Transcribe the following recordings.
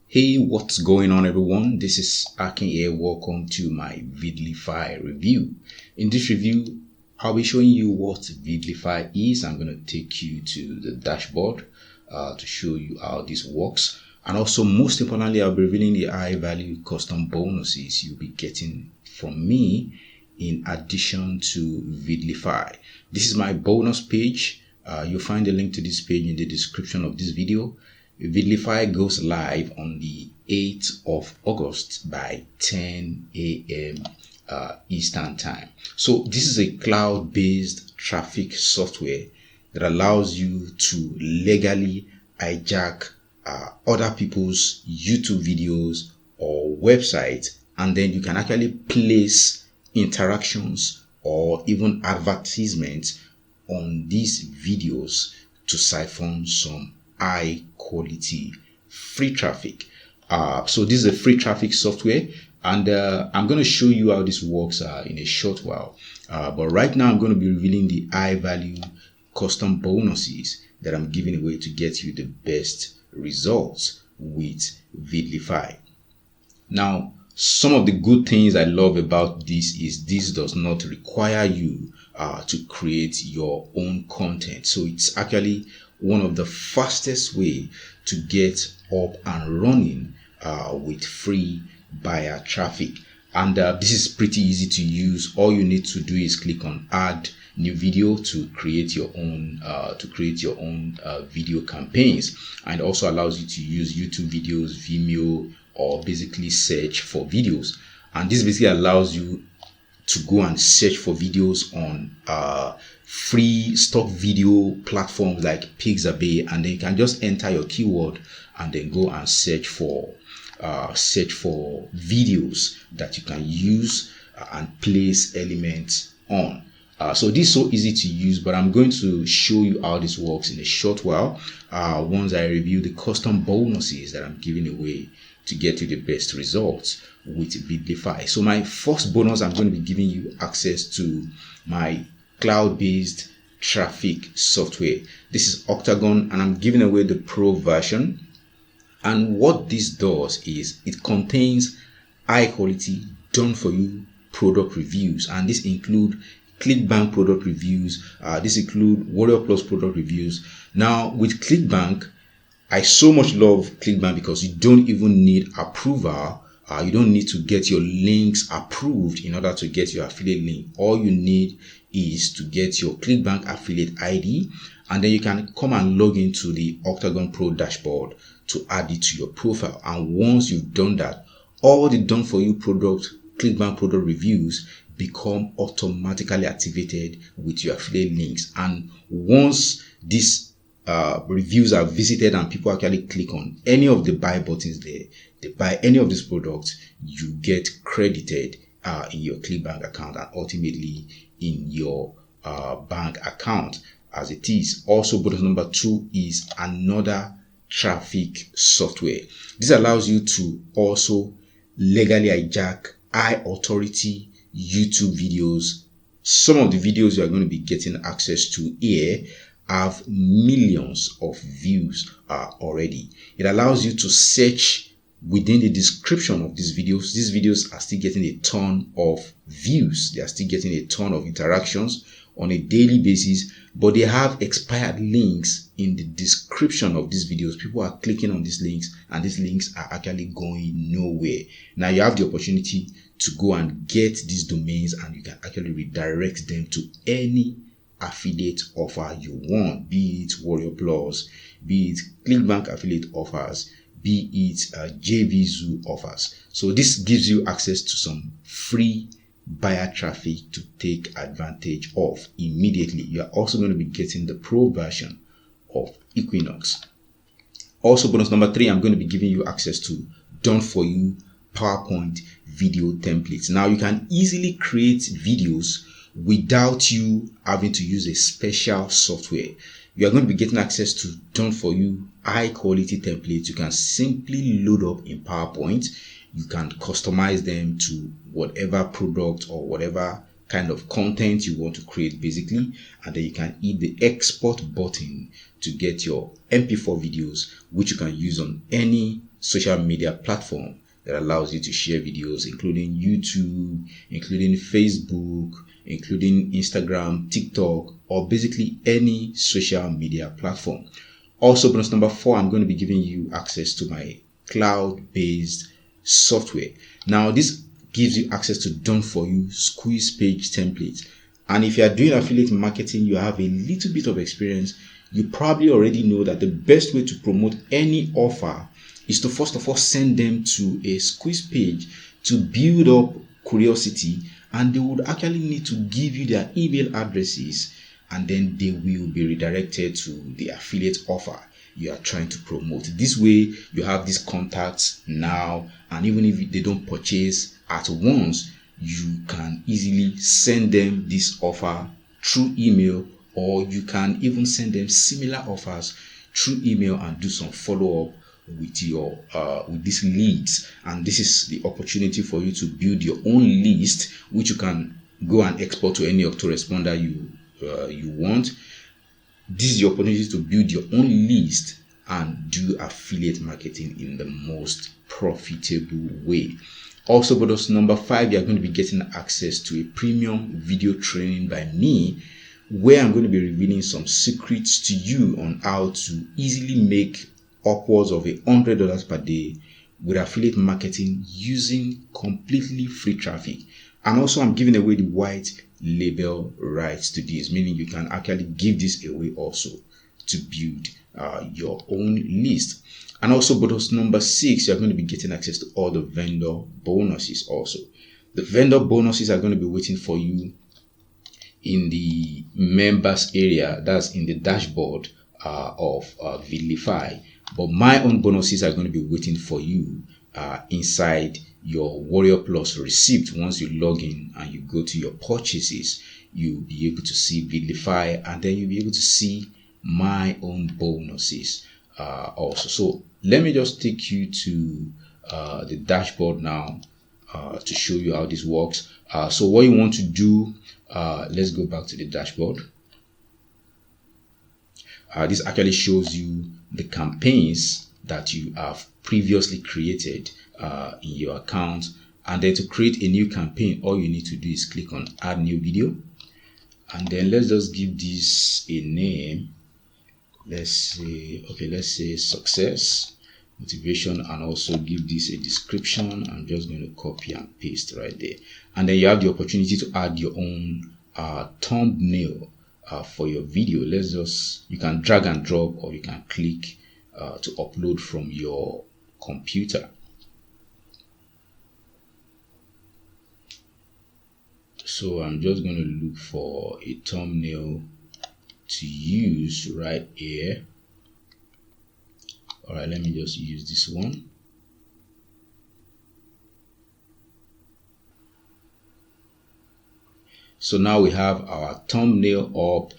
Hey, what's going on, everyone? This is Akin here. Welcome to my Videlify review. In this review, I'll be showing you what Videlify is. I'm going to take you to the dashboard to show you how this works. And also, most importantly, I'll be revealing the high value custom bonuses you'll be getting from me in addition to Videlify. This is my bonus page. You'll find the link to this page in the description of this video. Videlify goes live on the 8th of August by 10 a.m. Eastern Time. So this is a cloud-based traffic software that allows you to legally hijack other people's YouTube videos or websites, and then you can actually place interactions or even advertisements on these videos to siphon some high quality free traffic. So this is a free traffic software, and I'm going to show you how this works in a short while. But right now I'm going to be revealing the high value custom bonuses that I'm giving away to get you the best results with Videlify. Now, some of the good things I love about this is this does not require you to create your own content. So it's actually one of the fastest way to get up and running with free buyer traffic. And this is pretty easy to use. All you need to do is click on add new video to create your own video campaigns, and also allows you to use YouTube videos, Vimeo, or basically search for videos. And this basically allows you to go and search for videos on free stock video platforms like Pixabay, and then you can just enter your keyword and then go and search for videos that you can use and place elements on. So this is so easy to use, but I'm going to show you how this works in a short while once I review the custom bonuses that I'm giving away to get you the best results with Videlify. So my first bonus, I'm going to be giving you access to my cloud-based traffic software. This is Octagon, and I'm giving away the pro version. And what this does is it contains high quality done for you product reviews, and this include ClickBank product reviews. This include Warrior Plus product reviews. Now with ClickBank, I so much love ClickBank because you don't even need approval. You don't need to get your links approved in order to get your affiliate link. All you need is to get your ClickBank affiliate ID, and then you can come and log into the Octagon Pro dashboard to add it to your profile. And once you've done that, all the done for you ClickBank product reviews become automatically activated with your affiliate links. And once these reviews are visited and people actually click on any of the buy buttons there, they buy any of these products, you get credited in your ClickBank account and ultimately in your bank account as it is. Also, bonus number 2 is another traffic software. This allows you to also legally hijack high authority YouTube videos. Some of the videos you are going to be getting access to here have millions of views already. It allows you to search within the description of these videos. These videos are still getting a ton of views. They are still getting a ton of interactions on a daily basis, but they have expired links in the description of these videos. People are clicking on these links, and these links are actually going nowhere. Now you have the opportunity to go and get these domains, and you can actually redirect them to any affiliate offer you want, be it Warrior Plus, be it ClickBank affiliate offers, be it JVZoo offers. So this gives you access to some free buyer traffic to take advantage of immediately. You are also going to be getting the pro version of Equinox. Also, bonus number 3, I'm going to be giving you access to done for you PowerPoint video templates. Now you can easily create videos without you having to use a special software. You are going to be getting access to done for you high quality templates. You can simply load up in PowerPoint. You can customize them to whatever product or whatever kind of content you want to create basically, and then you can hit the export button to get your MP4 videos, which you can use on any social media platform that allows you to share videos, including YouTube, including Facebook, including Instagram, TikTok, or basically any social media platform. Also, bonus number 4, I'm going to be giving you access to my cloud-based software. Now, this gives you access to done for you squeeze page templates. And if you are doing affiliate marketing, you have a little bit of experience, you probably already know that the best way to promote any offer is to first of all send them to a squeeze page to build up curiosity, and they would actually need to give you their email addresses, and then they will be redirected to the affiliate offer you are trying to promote. This way you have these contacts now, and even if they don't purchase at once, you can easily send them this offer through email, or you can even send them similar offers through email and do some follow-up with your with these leads. And this is the opportunity for you to build your own list, which you can go and export to any autoresponder you want. This is your opportunity to build your own list and do affiliate marketing in the most profitable way. Also, bonus number 5, you are going to be getting access to a premium video training by me, where I'm going to be revealing some secrets to you on how to easily make upwards of $100 per day with affiliate marketing using completely free traffic. And also, I'm giving away the white label rights to this, meaning you can actually give this away also to build your own list. And also, bonus number 6, you're going to be getting access to all the vendor bonuses also. The vendor bonuses are going to be waiting for you in the members area, that's in the dashboard of Videlify. But my own bonuses are going to be waiting for you inside your Warrior Plus receipt. Once you log in and you go to your purchases, you'll be able to see Videlify, and then you'll be able to see my own bonuses also. So let me just take you to the dashboard now to show you how this works. So what you want to do, let's go back to the dashboard. This actually shows you the campaigns that you have previously created in your account. And then to create a new campaign, all you need to do is click on add new video, and then let's just give this a name. Let's say success motivation, and also give this a description. I'm just going to copy and paste right there, and then you have the opportunity to add your own thumbnail for your video. You can drag and drop, or you can click to upload from your computer. So I'm just going to look for a thumbnail to use right here. All right, let me just use this one. So now we have our thumbnail up.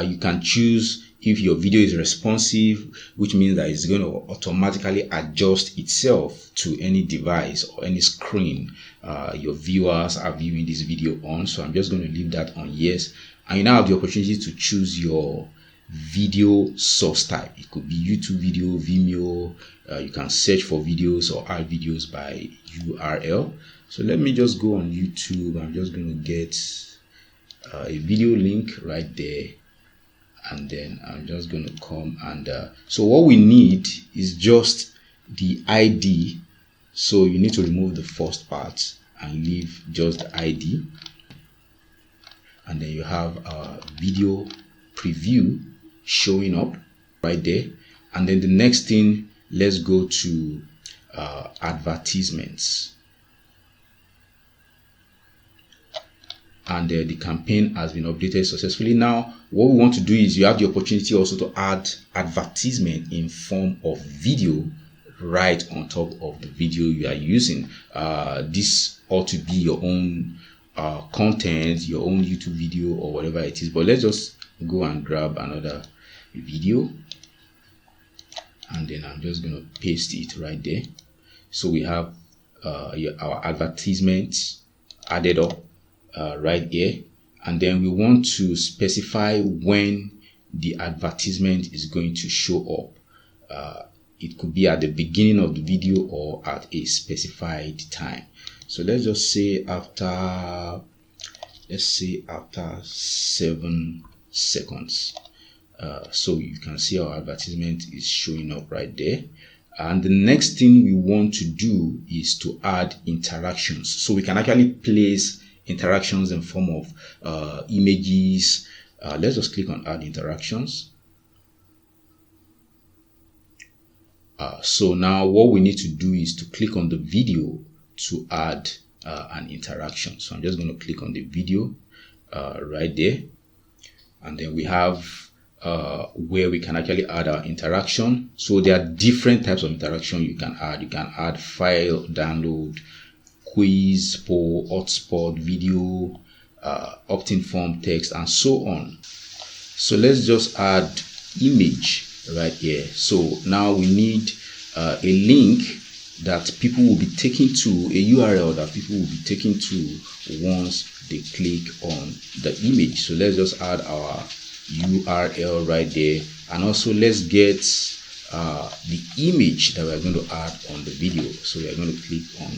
You can choose if your video is responsive, which means that it's going to automatically adjust itself to any device or any screen your viewers are viewing this video on. So I'm just going to leave that on yes. And you now have the opportunity to choose your video source type. It could be YouTube video, Vimeo. You can search for videos or add videos by URL. So let me just go on YouTube. I'm just going to get a video link right there, and then I'm just going to come and so what we need is just the ID. So you need to remove the first part and leave just the ID, and then you have a video preview showing up right there. And then the next thing, let's go to advertisements, and the campaign has been updated successfully. Now what we want to do is, you have the opportunity also to add advertisement in form of video right on top of the video you are using. This ought to be your own content, your own YouTube video or whatever it is, but let's just go and grab another video, and then I'm just going to paste it right there. So we have our advertisements added up right here, and then we want to specify when the advertisement is going to show up. It could be at the beginning of the video or at a specified time. So let's just say after 7 seconds. So you can see our advertisement is showing up right there. And the next thing we want to do is to add interactions. So we can actually place interactions in form of images. Let's just click on add interactions. So now what we need to do is to click on the video to add an interaction. So I'm just going to click on the video right there, and then we have where we can actually add our interaction. So there are different types of interaction you can add. You can add file, download, quiz, poll, hotspot, video, opt-in form, text, and so on. So let's just add image right here. So now we need a link that people will be taken to, a URL that people will be taken to once they click on the image. So let's just add our URL right there, and also let's get the image that we're going to add on the video. So we're going to click on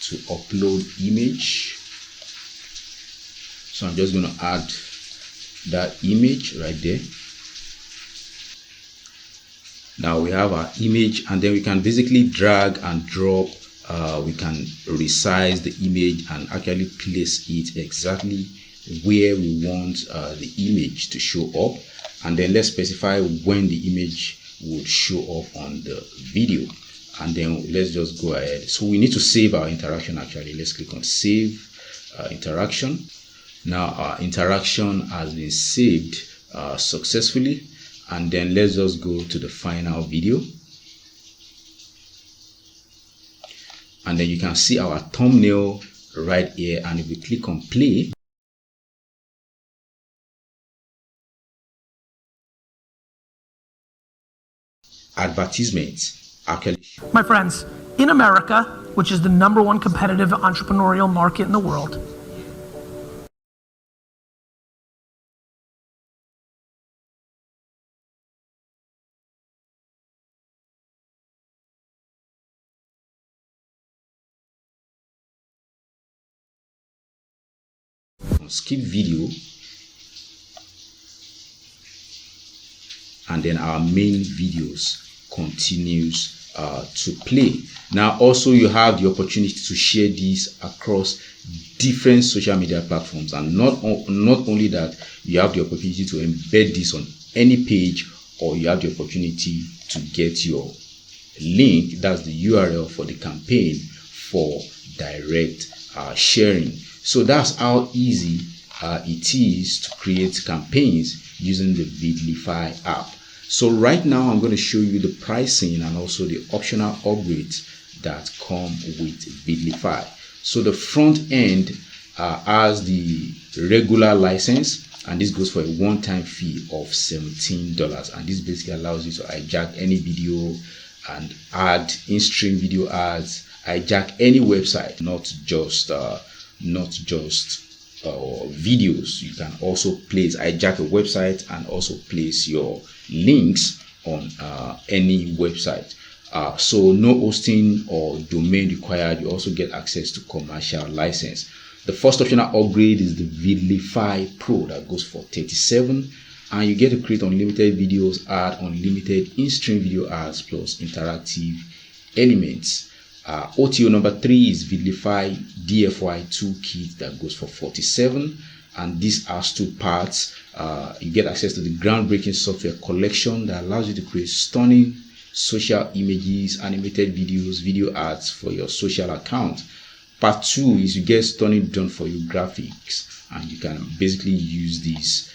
to upload image. So I'm just going to add that image right there. Now we have our image, and then we can basically drag and drop. We can resize the image and actually place it exactly where we want the image to show up, and then let's specify when the image would show up on the video, and then let's just go ahead. So we need to save our interaction. Actually, let's click on save interaction. Now our interaction has been saved successfully, and then let's just go to the final video, and then you can see our thumbnail right here. And if we click on play, advertisements actually. My friends, in America, which is the #1 competitive entrepreneurial market in the world, skip video, and then our main videos continues to play. Now also you have the opportunity to share this across different social media platforms, and not only that, you have the opportunity to embed this on any page, or you have the opportunity to get your link, that's the URL for the campaign, for direct sharing. So that's how easy it is to create campaigns using the Videlify app. So right now I'm going to show you the pricing and also the optional upgrades that come with Videlify. So the front end has the regular license, and this goes for a one-time fee of $17, and this basically allows you to hijack any video and add in-stream video ads, hijack any website, not just videos. You can also hijack a website and also place your links on any website. So no hosting or domain required. You also get access to commercial license. The first optional upgrade is the Videlify Pro that goes for $37, and you get to create unlimited videos, add unlimited in-stream video ads plus interactive elements. OTO number 3 is Videlify DFY Toolkit that goes for $47, and this has two parts. You get access to the groundbreaking software collection that allows you to create stunning social images, animated videos, video ads for your social account. Part 2 is you get stunning done for you graphics, and you can basically use these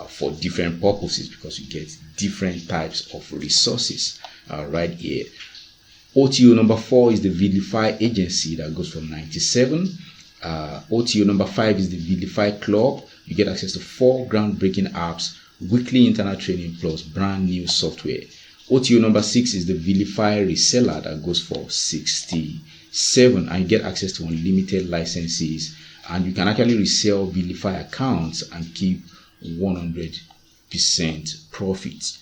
for different purposes because you get different types of resources right here. OTO number 4 is the Videlify Agency that goes for $97. OTO number 5 is the Videlify Club. You get access to 4 groundbreaking apps, weekly internet training plus brand new software. OTO number 6 is the Videlify Reseller that goes for $67, and you get access to unlimited licenses and you can actually resell Videlify accounts and keep 100% profit.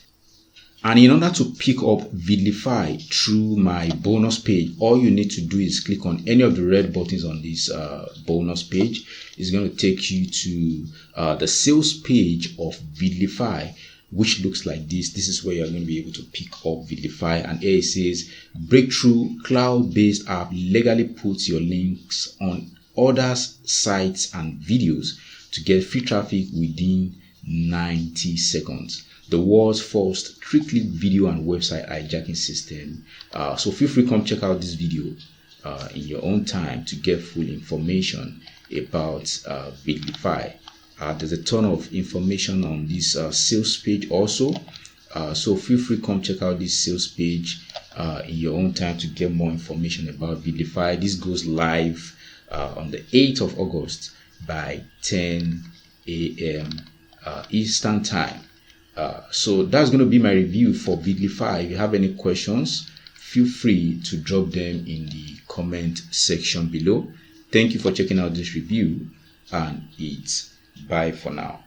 And in order to pick up Videlify through my bonus page, all you need to do is click on any of the red buttons on this bonus page. It's going to take you to the sales page of Videlify, which looks like this. This is where you're going to be able to pick up Videlify, and here it says breakthrough cloud-based app legally puts your links on others' sites and videos to get free traffic within 90 seconds. The world's first strictly video and website hijacking system. So feel free to come check out this video in your own time to get full information about Videlify. There's a ton of information on this sales page also. So feel free to come check out this sales page in your own time to get more information about Videlify. This goes live on the 8th of August by 10 a.m. Eastern time. So that's going to be my review for Videlify. If you have any questions, feel free to drop them in the comment section below. Thank you for checking out this review, and it's bye for now.